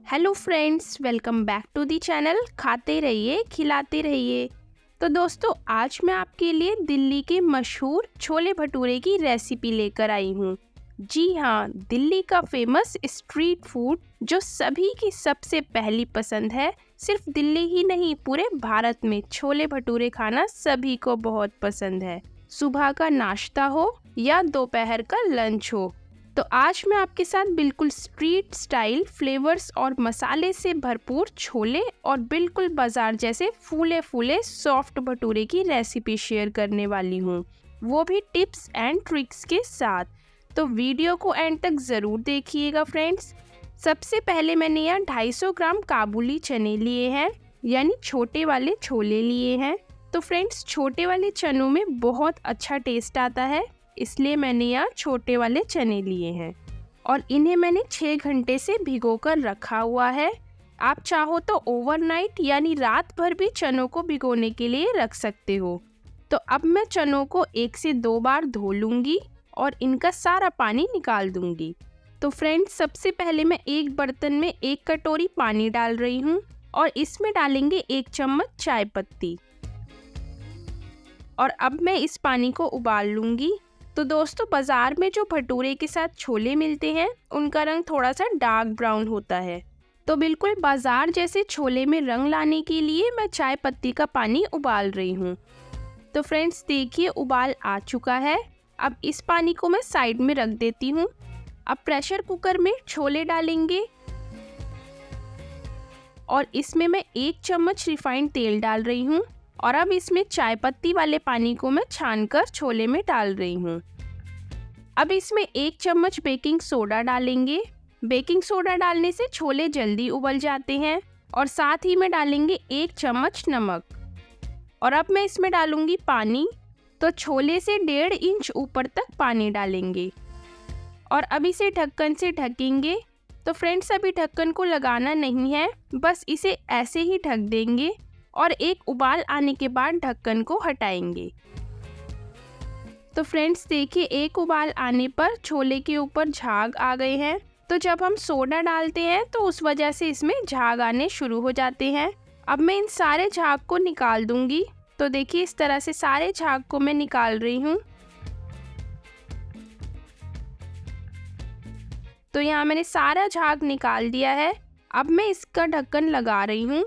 Hello friends, welcome back to the channel. खाते रहिए खिलाते रहिए। तो दोस्तों, आज मैं आपके लिए दिल्ली के मशहूर छोले भटूरे की रेसिपी लेकर आई हूँ। जी हाँ, दिल्ली का फेमस स्ट्रीट फूड जो सभी की सबसे पहली पसंद है। सिर्फ दिल्ली ही नहीं, पूरे भारत में छोले भटूरे खाना सभी को बहुत पसंद है। सुबह का नाश्ता हो या दोपहर का लंच हो, तो आज मैं आपके साथ बिल्कुल स्ट्रीट स्टाइल फ्लेवर्स और मसाले से भरपूर छोले और बिल्कुल बाजार जैसे फूले फूले सॉफ्ट भटूरे की रेसिपी शेयर करने वाली हूँ, वो भी टिप्स एंड ट्रिक्स के साथ। तो वीडियो को एंड तक ज़रूर देखिएगा फ्रेंड्स। सबसे पहले मैंने यहाँ 250 ग्राम काबुली चने लिए हैं, यानी छोटे वाले छोले लिए हैं। तो फ्रेंड्स, छोटे वाले चनों में बहुत अच्छा टेस्ट आता है, इसलिए मैंने यहाँ छोटे वाले चने लिए हैं और इन्हें मैंने 6 घंटे से भिगोकर रखा हुआ है। आप चाहो तो ओवरनाइट यानी रात भर भी चनों को भिगोने के लिए रख सकते हो। तो अब मैं चनों को 1 से 2 बार धो लूँगी और इनका सारा पानी निकाल दूँगी। तो फ्रेंड्स, सबसे पहले मैं एक बर्तन में 1 कटोरी पानी डाल रही हूँ और इसमें डालेंगे 1 चम्मच चाय पत्ती और अब मैं इस पानी को उबाल लूँगी। तो दोस्तों, बाज़ार में जो भटूरे के साथ छोले मिलते हैं उनका रंग थोड़ा सा डार्क ब्राउन होता है, तो बिल्कुल बाज़ार जैसे छोले में रंग लाने के लिए मैं चाय पत्ती का पानी उबाल रही हूँ। तो फ्रेंड्स, देखिए उबाल आ चुका है। अब इस पानी को मैं साइड में रख देती हूँ। अब प्रेशर कुकर में छोले डालेंगे और इसमें मैं 1 चम्मच रिफाइंड तेल डाल रही हूँ और अब इसमें चाय पत्ती वाले पानी को मैं छानकर छोले में डाल रही हूँ। अब इसमें 1 चम्मच बेकिंग सोडा डालेंगे। बेकिंग सोडा डालने से छोले जल्दी उबल जाते हैं और साथ ही में डालेंगे 1 चम्मच नमक और अब मैं इसमें डालूंगी पानी। तो छोले से 1.5 इंच ऊपर तक पानी डालेंगे और अब इसे ढक्कन से ढकेंगे। तो फ्रेंड्स, अभी ढक्कन को लगाना नहीं है, बस इसे ऐसे ही ढक देंगे और एक उबाल आने के बाद ढक्कन को हटाएंगे। तो फ्रेंड्स, देखिए एक उबाल आने पर छोले के ऊपर झाग आ गए हैं। तो जब हम सोडा डालते हैं तो उस वजह से इसमें झाग आने शुरू हो जाते हैं। अब मैं इन सारे झाग को निकाल दूंगी। तो देखिए इस तरह से सारे झाग को मैं निकाल रही हूँ। तो यहाँ मैंने सारा झाग निकाल दिया है। अब मैं इसका ढक्कन लगा रही हूँ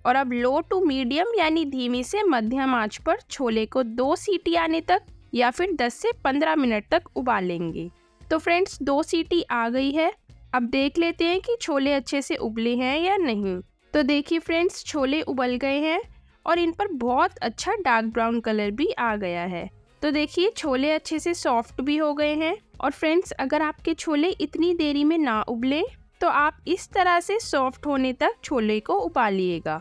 और अब लो टू मीडियम यानी धीमी से मध्यम आंच पर छोले को 2 सीटी आने तक या फिर 10 से 15 मिनट तक उबालेंगे। तो फ्रेंड्स, 2 सीटी आ गई है। अब देख लेते हैं कि छोले अच्छे से उबले हैं या नहीं। तो देखिए फ्रेंड्स, छोले उबल गए हैं और इन पर बहुत अच्छा डार्क ब्राउन कलर भी आ गया है। तो देखिए छोले अच्छे से सॉफ्ट भी हो गए हैं। और फ्रेंड्स, अगर आपके छोले इतनी देरी में ना उबले तो आप इस तरह से सॉफ्ट होने तक छोले को उबालिएगा।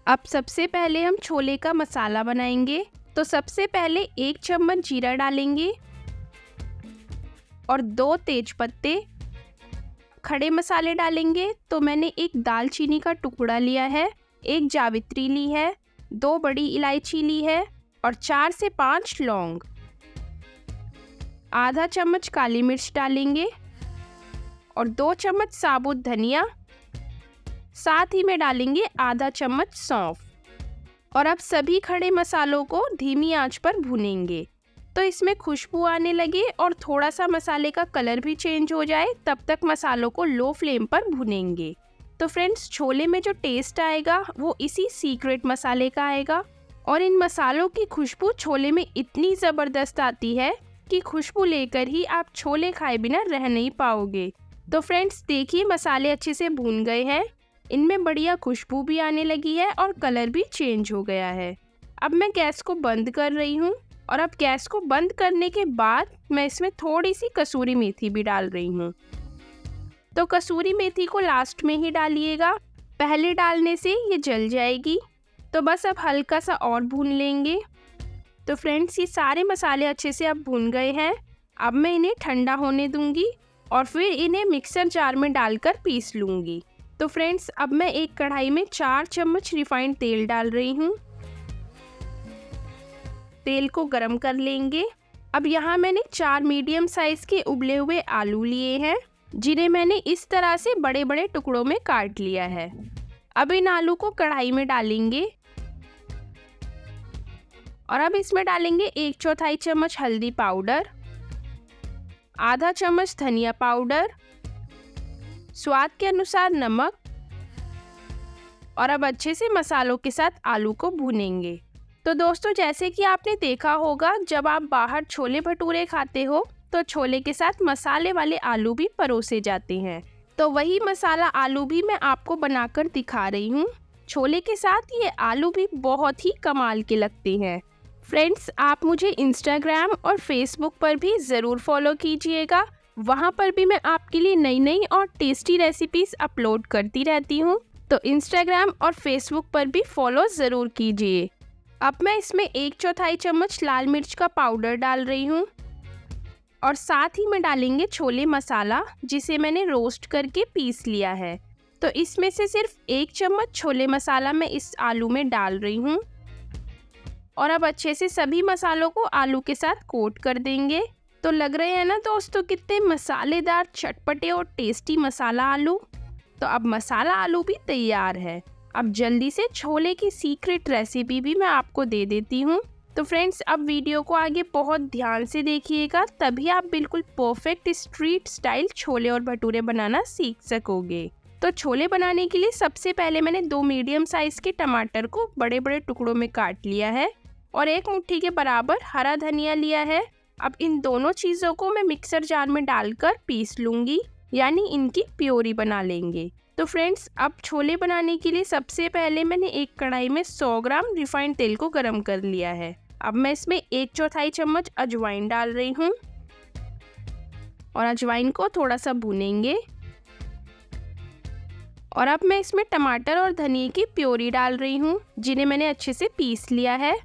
अब सबसे पहले हम छोले का मसाला बनाएंगे। तो सबसे पहले 1 चम्मच जीरा डालेंगे और 2 तेजपत्ते। खड़े मसाले डालेंगे तो मैंने 1 दालचीनी का टुकड़ा लिया है, 1 जावित्री ली है, 2 बड़ी इलायची ली है और 4 से 5 लौंग। आधा चम्मच काली मिर्च डालेंगे और 2 चम्मच साबुत धनिया। साथ ही में डालेंगे आधा चम्मच सौंफ और अब सभी खड़े मसालों को धीमी आंच पर भूनेंगे। तो इसमें खुशबू आने लगे और थोड़ा सा मसाले का कलर भी चेंज हो जाए, तब तक मसालों को लो फ्लेम पर भूनेंगे। तो फ्रेंड्स, छोले में जो टेस्ट आएगा वो इसी सीक्रेट मसाले का आएगा और इन मसालों की खुशबू छोले में इतनी ज़बरदस्त आती है कि खुशबू लेकर ही आप छोले खाए बिना रह नहीं पाओगे। तो फ्रेंड्स, देखिए मसाले अच्छे से भून गए हैं, इनमें बढ़िया खुशबू भी आने लगी है और कलर भी चेंज हो गया है। अब मैं गैस को बंद कर रही हूँ और अब गैस को बंद करने के बाद मैं इसमें थोड़ी सी कसूरी मेथी भी डाल रही हूँ। तो कसूरी मेथी को लास्ट में ही डालिएगा, पहले डालने से ये जल जाएगी। तो बस अब हल्का सा और भून लेंगे। तो फ्रेंड्स, ये सारे मसाले अच्छे से अब भून गए हैं। अब मैं इन्हें ठंडा होने दूंगी और फिर इन्हें मिक्सर जार में डालकर पीस लूँगी। तो फ्रेंड्स, अब मैं एक कढ़ाई में 4 चम्मच रिफाइंड तेल डाल रही हूँ। तेल को गरम कर लेंगे। अब यहाँ मैंने 4 मीडियम साइज़ के उबले हुए आलू लिए हैं, जिन्हें मैंने इस तरह से बड़े बड़े टुकड़ों में काट लिया है। अब इन आलू को कढ़ाई में डालेंगे और अब इसमें डालेंगे 1/4 चम्मच हल्दी पाउडर, आधा चम्मच धनिया पाउडर, स्वाद के अनुसार नमक और अब अच्छे से मसालों के साथ आलू को भूनेंगे। तो दोस्तों, जैसे कि आपने देखा होगा, जब आप बाहर छोले भटूरे खाते हो तो छोले के साथ मसाले वाले आलू भी परोसे जाते हैं। तो वही मसाला आलू भी मैं आपको बनाकर दिखा रही हूँ। छोले के साथ ये आलू भी बहुत ही कमाल के लगते हैं। फ्रेंड्स, आप मुझे इंस्टाग्राम और फेसबुक पर भी ज़रूर फॉलो कीजिएगा। वहाँ पर भी मैं आपके लिए नई नई और टेस्टी रेसिपीज़ अपलोड करती रहती हूँ। तो इंस्टाग्राम और फेसबुक पर भी फॉलो ज़रूर कीजिए। अब मैं इसमें 1/4 चम्मच लाल मिर्च का पाउडर डाल रही हूँ और साथ ही में डालेंगे छोले मसाला, जिसे मैंने रोस्ट करके पीस लिया है। तो इसमें से सिर्फ 1 चम्मच छोले मसाला मैं इस आलू में डाल रही हूँ और अब अच्छे से सभी मसालों को आलू के साथ कोट कर देंगे। तो लग रहे हैं ना दोस्तों कितने मसालेदार, चटपटे और टेस्टी मसाला आलू। तो अब मसाला आलू भी तैयार है। अब जल्दी से छोले की सीक्रेट रेसिपी भी मैं आपको दे देती हूँ। तो फ्रेंड्स, अब वीडियो को आगे बहुत ध्यान से देखिएगा, तभी आप बिल्कुल परफेक्ट स्ट्रीट स्टाइल छोले और भटूरे बनाना सीख सकोगे। तो छोले बनाने के लिए सबसे पहले मैंने 2 मीडियम साइज के टमाटर को बड़े बड़े टुकड़ों में काट लिया है और 1 मुट्ठी के बराबर हरा धनिया लिया है। अब इन दोनों चीज़ों को मैं मिक्सर जार में डालकर पीस लूँगी, यानी इनकी प्योरी बना लेंगे। तो फ्रेंड्स, अब छोले बनाने के लिए सबसे पहले मैंने एक कढ़ाई में 100 ग्राम रिफाइंड तेल को गरम कर लिया है। अब मैं इसमें 1/4 चम्मच अजवाइन डाल रही हूँ और अजवाइन को थोड़ा सा भूनेंगे और अब मैं इसमें टमाटर और धनिया की प्योरी डाल रही हूँ, जिन्हें मैंने अच्छे से पीस लिया है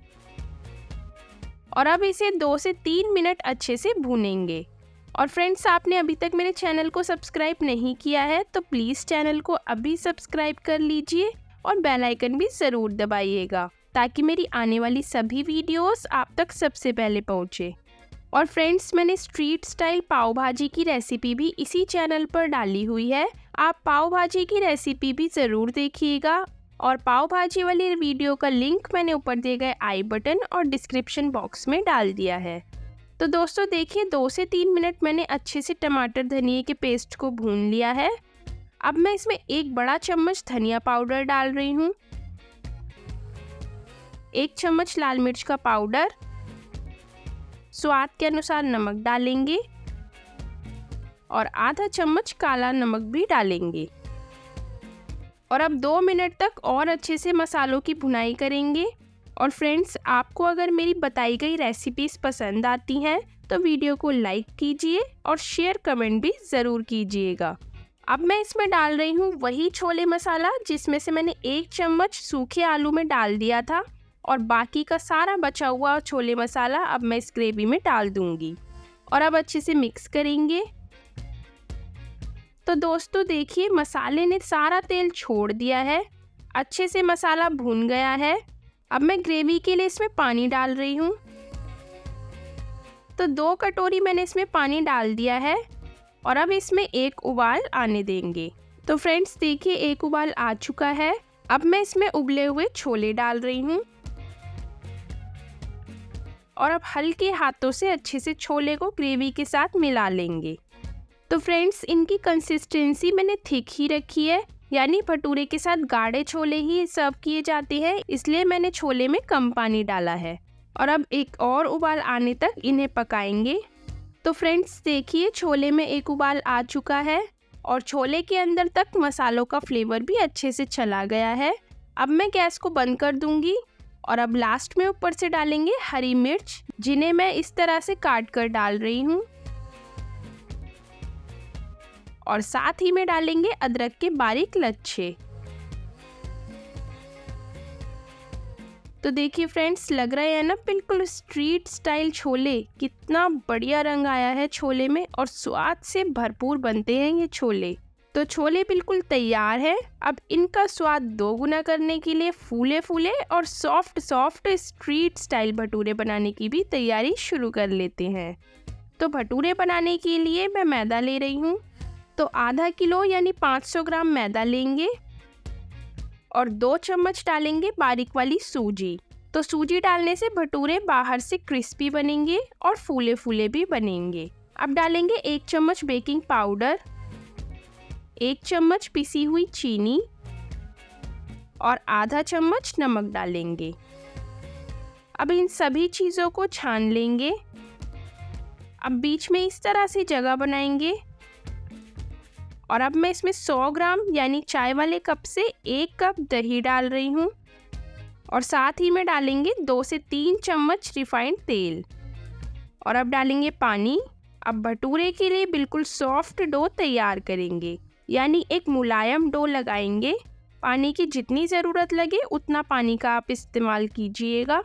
और अब इसे 2 से 3 मिनट अच्छे से भूनेंगे। और फ्रेंड्स, आपने अभी तक मेरे चैनल को सब्सक्राइब नहीं किया है तो प्लीज़ चैनल को अभी सब्सक्राइब कर लीजिए और बेल आइकन भी ज़रूर दबाइएगा, ताकि मेरी आने वाली सभी वीडियोस आप तक सबसे पहले पहुंचे। और फ्रेंड्स, मैंने स्ट्रीट स्टाइल पाव भाजी की रेसिपी भी इसी चैनल पर डाली हुई है। आप पाव भाजी की रेसिपी भी ज़रूर देखिएगा और पाव भाजी वाली वीडियो का लिंक मैंने ऊपर दिए गए आई बटन और डिस्क्रिप्शन बॉक्स में डाल दिया है। तो दोस्तों देखिए, 2 से 3 मिनट मैंने अच्छे से टमाटर धनिया के पेस्ट को भून लिया है। अब मैं इसमें 1 बड़ा चम्मच धनिया पाउडर डाल रही हूँ, 1 चम्मच लाल मिर्च का पाउडर, स्वाद के अनुसार नमक डालेंगे और आधा चम्मच काला नमक भी डालेंगे। और अब 2 मिनट तक और अच्छे से मसालों की भुनाई करेंगे। और फ्रेंड्स, आपको अगर मेरी बताई गई रेसिपीज़ पसंद आती हैं तो वीडियो को लाइक कीजिए और शेयर कमेंट भी ज़रूर कीजिएगा। अब मैं इसमें डाल रही हूँ वही छोले मसाला, जिसमें से मैंने 1 चम्मच सूखे आलू में डाल दिया था और बाकी का सारा बचा हुआ छोले मसाला अब मैं इस ग्रेवी में डाल दूँगी और अब अच्छे से मिक्स करेंगे। तो दोस्तों देखिए, मसाले ने सारा तेल छोड़ दिया है, अच्छे से मसाला भून गया है। अब मैं ग्रेवी के लिए इसमें पानी डाल रही हूँ। तो 2 कटोरी मैंने इसमें पानी डाल दिया है और अब इसमें 1 उबाल आने देंगे। तो फ्रेंड्स देखिए, 1 उबाल आ चुका है। अब मैं इसमें उबले हुए छोले डाल रही हूँ और अब हल्के हाथों से अच्छे से छोले को ग्रेवी के साथ मिला लेंगे। तो फ्रेंड्स, इनकी कंसिस्टेंसी मैंने थिक ही रखी है, यानी भटूरे के साथ गाढ़े छोले ही सर्व किए जाते हैं, इसलिए मैंने छोले में कम पानी डाला है। और अब 1 और उबाल आने तक इन्हें पकाएंगे। तो फ्रेंड्स देखिए, छोले में 1 उबाल आ चुका है और छोले के अंदर तक मसालों का फ्लेवर भी अच्छे से चला गया है। अब मैं गैस को बंद कर दूंगी और अब लास्ट में ऊपर से डालेंगे हरी मिर्च, जिन्हें मैं इस तरह से काट कर डाल रही हूँ और साथ ही में डालेंगे अदरक के बारीक लच्छे। तो देखिए फ्रेंड्स, लग रहे हैं ना बिल्कुल स्ट्रीट स्टाइल छोले। कितना बढ़िया रंग आया है छोले में और स्वाद से भरपूर बनते हैं ये छोले। तो छोले बिल्कुल तैयार है। अब इनका स्वाद दोगुना करने के लिए फूले फूले और सॉफ्ट स्ट्रीट स्टाइल भटूरे बनाने की भी तैयारी शुरू कर लेते हैं। तो भटूरे बनाने के लिए मैं मैदा ले रही हूँ। तो आधा किलो यानी 500 ग्राम मैदा लेंगे और 2 चम्मच डालेंगे बारीक वाली सूजी। तो सूजी डालने से भटूरे बाहर से क्रिस्पी बनेंगे और फूले फूले भी बनेंगे। अब डालेंगे 1 चम्मच बेकिंग पाउडर, 1 चम्मच पिसी हुई चीनी और आधा चम्मच नमक डालेंगे। अब इन सभी चीज़ों को छान लेंगे। अब बीच में इस तरह से जगह बनाएंगे और अब मैं इसमें 100 ग्राम यानी चाय वाले कप से 1 कप दही डाल रही हूँ और साथ ही में डालेंगे 2 से 3 चम्मच रिफाइंड तेल और अब डालेंगे पानी। अब भटूरे के लिए बिल्कुल सॉफ्ट डो तैयार करेंगे, यानी एक मुलायम डो लगाएंगे। पानी की जितनी ज़रूरत लगे उतना पानी का आप इस्तेमाल कीजिएगा।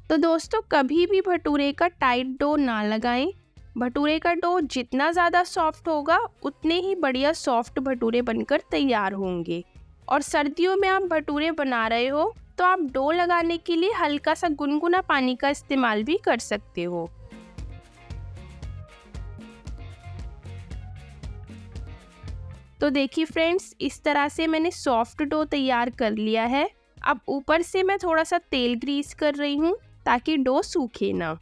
तो दोस्तों कभी भी भटूरे का टाइट डो ना लगाएं। भटूरे का डो जितना ज़्यादा सॉफ्ट होगा उतने ही बढ़िया सॉफ्ट भटूरे बनकर तैयार होंगे। और सर्दियों में आप भटूरे बना रहे हो तो आप डो लगाने के लिए हल्का सा गुनगुना पानी का इस्तेमाल भी कर सकते हो। तो देखिए फ्रेंड्स, इस तरह से मैंने सॉफ्ट डो तैयार कर लिया है। अब ऊपर से मैं थोड़ा सा तेल ग्रीस कर रही हूँ ताकि डो सूखे ना,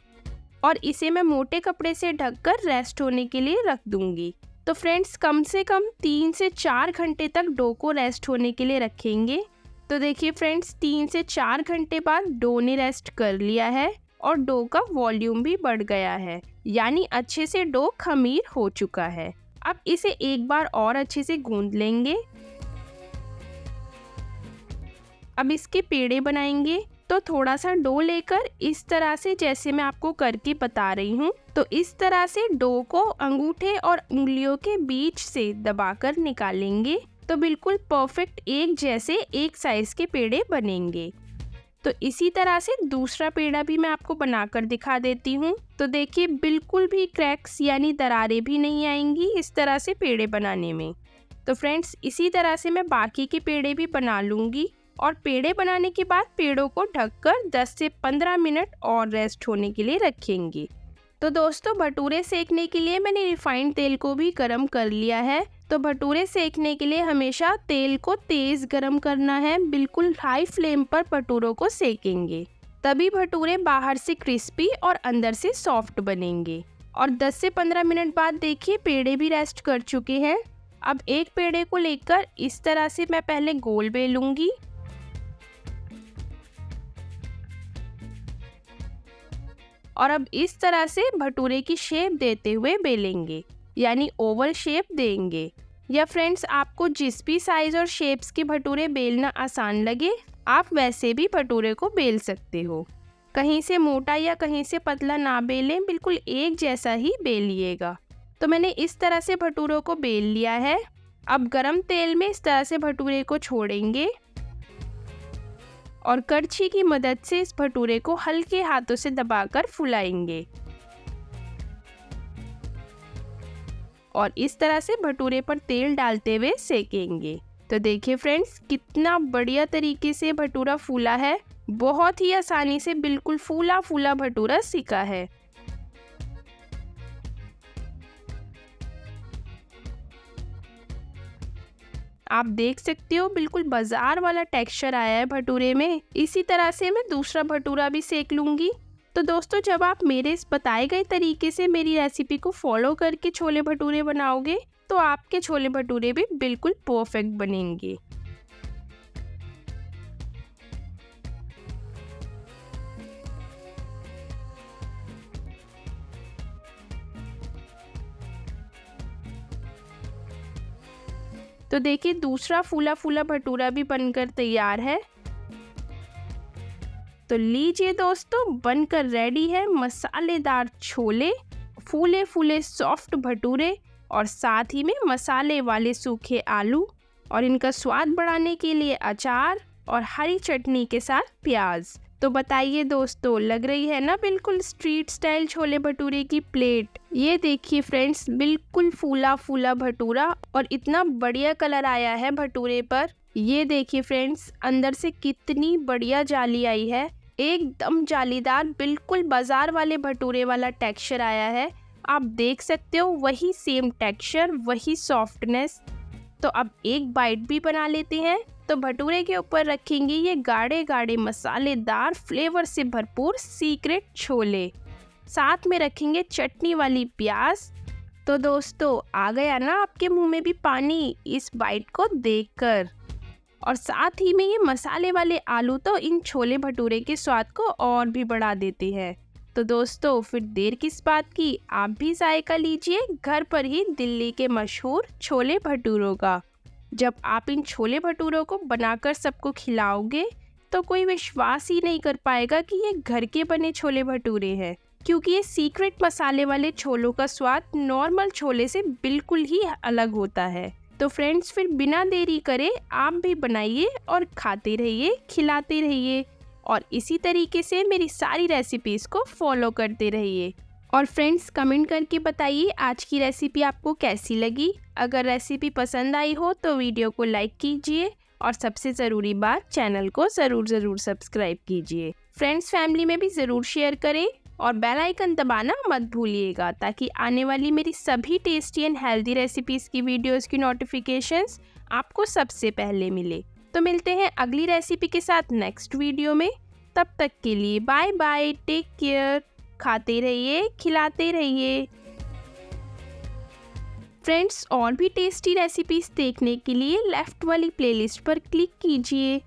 और इसे मैं मोटे कपड़े से ढककर रेस्ट होने के लिए रख दूंगी। तो फ्रेंड्स कम से कम 3 से 4 घंटे तक डो को रेस्ट होने के लिए रखेंगे। तो देखिए फ्रेंड्स, 3 से 4 घंटे बाद डो ने रेस्ट कर लिया है और डो का वॉल्यूम भी बढ़ गया है, यानी अच्छे से डो खमीर हो चुका है। अब इसे एक बार और अच्छे से गूंद लेंगे। अब इसके पेड़े बनाएंगे। तो थोड़ा सा डो लेकर इस तरह से, जैसे मैं आपको करके बता रही हूँ, तो इस तरह से डो को अंगूठे और उंगलियों के बीच से दबाकर निकालेंगे। तो बिल्कुल परफेक्ट एक जैसे एक साइज के पेड़े बनेंगे। तो इसी तरह से दूसरा पेड़ा भी मैं आपको बनाकर दिखा देती हूँ। तो देखिए बिल्कुल भी क्रैक्स यानी दरारें भी नहीं आएंगी इस तरह से पेड़े बनाने में। तो फ्रेंड्स इसी तरह से मैं बाकी के पेड़े भी बना लूँगी और पेड़े बनाने के बाद पेड़ों को ढककर 10 से 15 मिनट और रेस्ट होने के लिए रखेंगे। तो दोस्तों भटूरे सेकने के लिए मैंने रिफाइंड तेल को भी गरम कर लिया है। तो भटूरे सेकने के लिए हमेशा तेल को तेज़ गरम करना है, बिल्कुल हाई फ्लेम पर भटूरों को सेकेंगे, तभी भटूरे बाहर से क्रिस्पी और अंदर से सॉफ्ट बनेंगे। और 10 से 15 मिनट बाद देखिए पेड़े भी रेस्ट कर चुके हैं। अब एक पेड़े को लेकर इस तरह से मैं पहले गोल बेलूंगी और अब इस तरह से भटूरे की शेप देते हुए बेलेंगे, यानी ओवल शेप देंगे। या फ्रेंड्स आपको जिस भी साइज़ और शेप्स के भटूरे बेलना आसान लगे आप वैसे भी भटूरे को बेल सकते हो। कहीं से मोटा या कहीं से पतला ना बेलें, बिल्कुल एक जैसा ही बेलिएगा। तो मैंने इस तरह से भटूरों को बेल लिया है। अब गरम तेल में इस तरह से भटूरे को छोड़ेंगे और करछी की मदद से इस भटूरे को हल्के हाथों से दबाकर फुलाएंगे और इस तरह से भटूरे पर तेल डालते हुए सेकेंगे। तो देखिए फ्रेंड्स कितना बढ़िया तरीके से भटूरा फूला है। बहुत ही आसानी से बिल्कुल फूला फूला भटूरा सिका है। आप देख सकते हो बिल्कुल बाजार वाला टेक्सचर आया है भटूरे में। इसी तरह से मैं दूसरा भटूरा भी सेक लूँगी। तो दोस्तों जब आप मेरे इस बताए गए तरीके से मेरी रेसिपी को फॉलो करके छोले भटूरे बनाओगे तो आपके छोले भटूरे भी बिल्कुल परफेक्ट बनेंगे। तो देखिए दूसरा फूला फूला भटूरा भी बनकर तैयार है। तो लीजिए दोस्तों बनकर रेडी है मसालेदार छोले, फूले फूले सॉफ्ट भटूरे और साथ ही में मसाले वाले सूखे आलू और इनका स्वाद बढ़ाने के लिए अचार और हरी चटनी के साथ प्याज। तो बताइए दोस्तों लग रही है ना बिल्कुल स्ट्रीट स्टाइल छोले भटूरे की प्लेट। ये देखिए फ्रेंड्स बिल्कुल फूला फूला भटूरा और इतना बढ़िया कलर आया है भटूरे पर। ये देखिए फ्रेंड्स अंदर से कितनी बढ़िया जाली आई है, एकदम जालीदार, बिल्कुल बाजार वाले भटूरे वाला टेक्सचर आया है। आप देख सकते हो वही सेम टेक्सचर, वही सॉफ्टनेस। तो अब एक बाइट भी बना लेते हैं। तो भटूरे के ऊपर रखेंगे ये गाढ़े गाढ़े मसालेदार फ्लेवर से भरपूर सीक्रेट छोले, साथ में रखेंगे चटनी वाली प्याज। तो दोस्तों आ गया ना आपके मुंह में भी पानी इस बाइट को देखकर। और साथ ही में ये मसाले वाले आलू तो इन छोले भटूरे के स्वाद को और भी बढ़ा देते हैं। तो दोस्तों फिर देर किस बात की, आप भी जायका लीजिए घर पर ही दिल्ली के मशहूर छोले भटूरों का। जब आप इन छोले भटूरों को बनाकर सबको खिलाओगे तो कोई विश्वास ही नहीं कर पाएगा कि ये घर के बने छोले भटूरे हैं, क्योंकि ये सीक्रेट मसाले वाले छोलों का स्वाद नॉर्मल छोले से बिल्कुल ही अलग होता है। तो फ्रेंड्स फिर बिना देरी करे आप भी बनाइए और खाते रहिए, खिलाते रहिए और इसी तरीके से मेरी सारी रेसिपीज़ को फॉलो करते रहिए। और फ्रेंड्स कमेंट करके बताइए आज की रेसिपी आपको कैसी लगी। अगर रेसिपी पसंद आई हो तो वीडियो को लाइक कीजिए और सबसे ज़रूरी बात, चैनल को ज़रूर सब्सक्राइब कीजिए। फ्रेंड्स फैमिली में भी ज़रूर शेयर करें और बेल आइकन दबाना मत भूलिएगा, ताकि आने वाली मेरी सभी टेस्टी एंड हेल्दी रेसिपीज़ की वीडियोस की नोटिफिकेशंस आपको सबसे पहले मिले। तो मिलते हैं अगली रेसिपी के साथ नेक्स्ट वीडियो में। तब तक के लिए बाय बाय, टेक केयर, खाते रहिए, खिलाते रहिए। फ्रेंड्स और भी टेस्टी रेसिपीज़ देखने के लिए लेफ़्ट वाली प्लेलिस्ट पर क्लिक कीजिए।